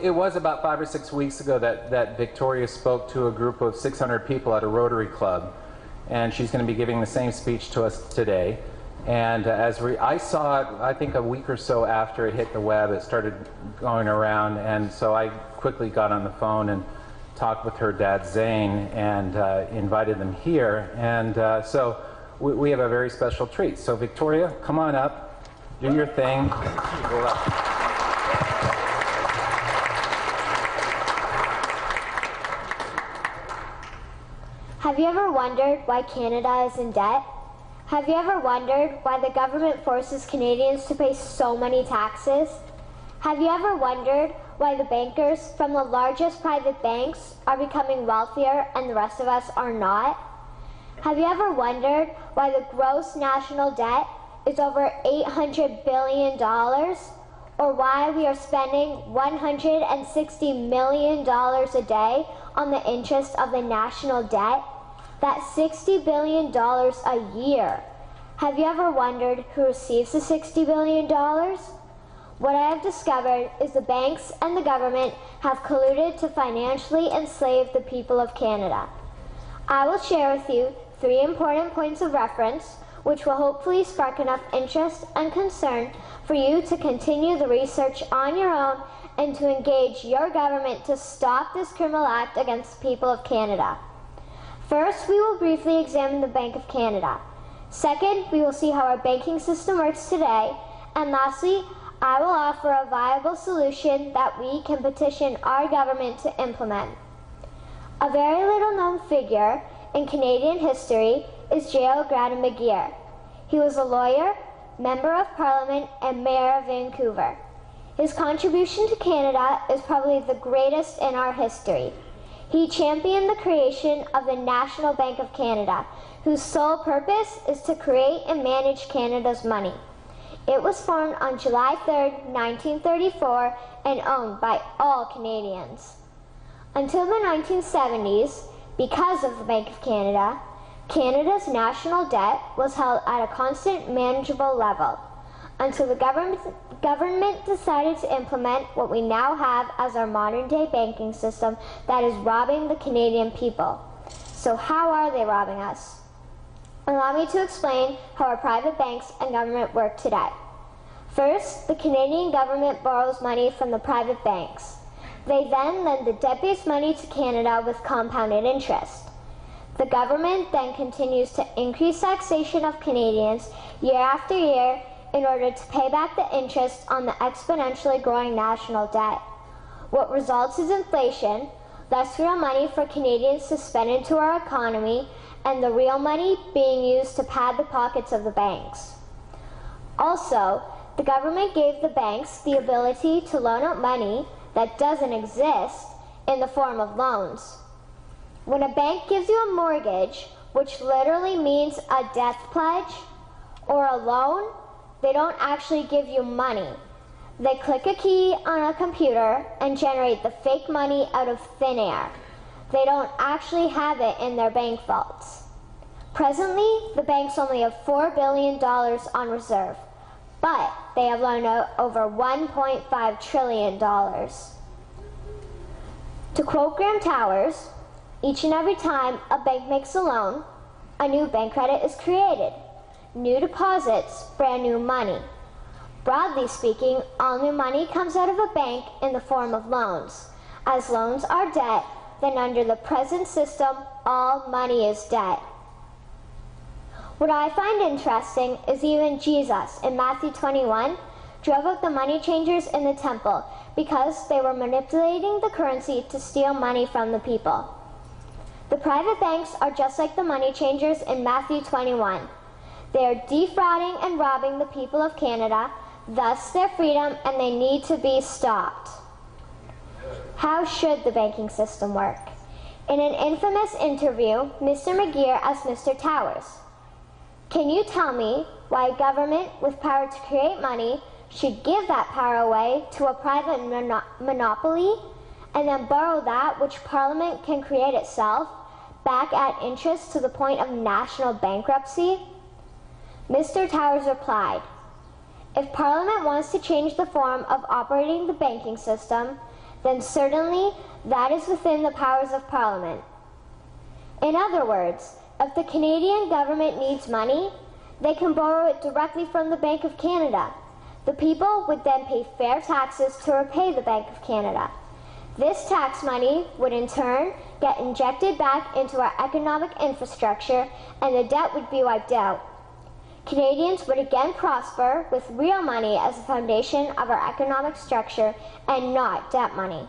It was about 5 or 6 weeks ago that Victoria spoke to a group of 600 people at a Rotary Club, and she's going to be giving the same speech to us today. And I saw it, I think a week or so after it hit the web, it started going around, and so I quickly got on the phone and talked with her dad Zane and invited them here. And so we have a very special treat. So Victoria, come on up, do your thing. Go up. Have you ever wondered why Canada is in debt? Have you ever wondered why the government forces Canadians to pay so many taxes? Have you ever wondered why the bankers from the largest private banks are becoming wealthier and the rest of us are not? Have you ever wondered why the gross national debt is over $800 billion? Or why we are spending $160 million a day on the interest of the national debt? That's $60 billion a year. Have you ever wondered who receives the $60 billion? What I have discovered is the banks and the government have colluded to financially enslave the people of Canada. I will share with you 3 important points of reference, which will hopefully spark enough interest and concern for you to continue the research on your own and to engage your government to stop this criminal act against the people of Canada. First, we will briefly examine the Bank of Canada. Second, we will see how our banking system works today. And lastly, I will offer a viable solution that we can petition our government to implement. A very little known figure in Canadian history is Giralgeld. He was a lawyer, member of Parliament, and mayor of Vancouver. His contribution to Canada is probably the greatest in our history. He championed the creation of the National Bank of Canada, whose sole purpose is to create and manage Canada's money. It was formed on July 3, 1934, and owned by all Canadians. Until the 1970s, because of the Bank of Canada, Canada's national debt was held at a constant, manageable level, until the government decided to implement what we now have as our modern-day banking system that is robbing the Canadian people. So how are they robbing us? Allow me to explain how our private banks and government work today. First, the Canadian government borrows money from the private banks. They then lend the debt-based money to Canada with compounded interest. The government then continues to increase taxation of Canadians year after year in order to pay back the interest on the exponentially growing national debt. What results is inflation, less real money for Canadians to spend into our economy, and the real money being used to pad the pockets of the banks. Also, the government gave the banks the ability to loan out money that doesn't exist in the form of loans. When a bank gives you a mortgage, which literally means a death pledge, or a loan, they don't actually give you money. They click a key on a computer and generate the fake money out of thin air. They don't actually have it in their bank vaults. Presently, the banks only have $4 billion on reserve, but they have loaned out over $1.5 trillion. To quote Graham Towers, each and every time a bank makes a loan, a new bank credit is created. New deposits, brand new money. Broadly speaking, all new money comes out of a bank in the form of loans. As loans are debt, then under the present system, all money is debt. What I find interesting is even Jesus, in Matthew 21, drove out the money changers in the temple because they were manipulating the currency to steal money from the people. The private banks are just like the money changers in Matthew 21. They are defrauding and robbing the people of Canada, thus their freedom, and they need to be stopped. How should the banking system work? In an infamous interview, Mr. McGeer asked Mr. Towers, "Can you tell me why a government with power to create money should give that power away to a private monopoly and then borrow that which Parliament can create itself back at interest to the point of national bankruptcy?" Mr. Towers replied, "If Parliament wants to change the form of operating the banking system, then certainly that is within the powers of Parliament. In other words, if the Canadian government needs money, they can borrow it directly from the Bank of Canada. The people would then pay fair taxes to repay the Bank of Canada. This tax money would in turn get injected back into our economic infrastructure, and the debt would be wiped out. Canadians would again prosper with real money as the foundation of our economic structure and not debt money.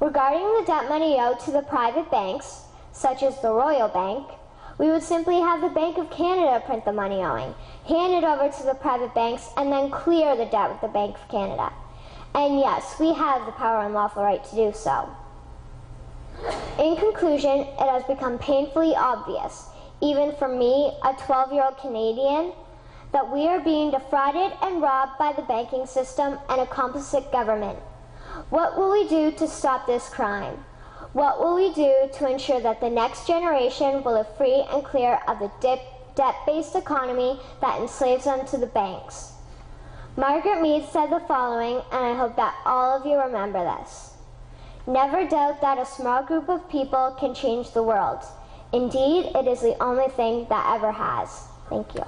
Regarding the debt money owed to the private banks, such as the Royal Bank, we would simply have the Bank of Canada print the money owing, hand it over to the private banks, and then clear the debt with the Bank of Canada. And yes, we have the power and lawful right to do so. In conclusion, it has become painfully obvious, even for me, a 12-year-old Canadian, that we are being defrauded and robbed by the banking system and a complicit government. What will we do to stop this crime? What will we do to ensure that the next generation will live free and clear of the debt-based economy that enslaves them to the banks? Margaret Mead said the following, and I hope that all of you remember this. Never doubt that a small group of people can change the world. Indeed, it is the only thing that ever has. Thank you.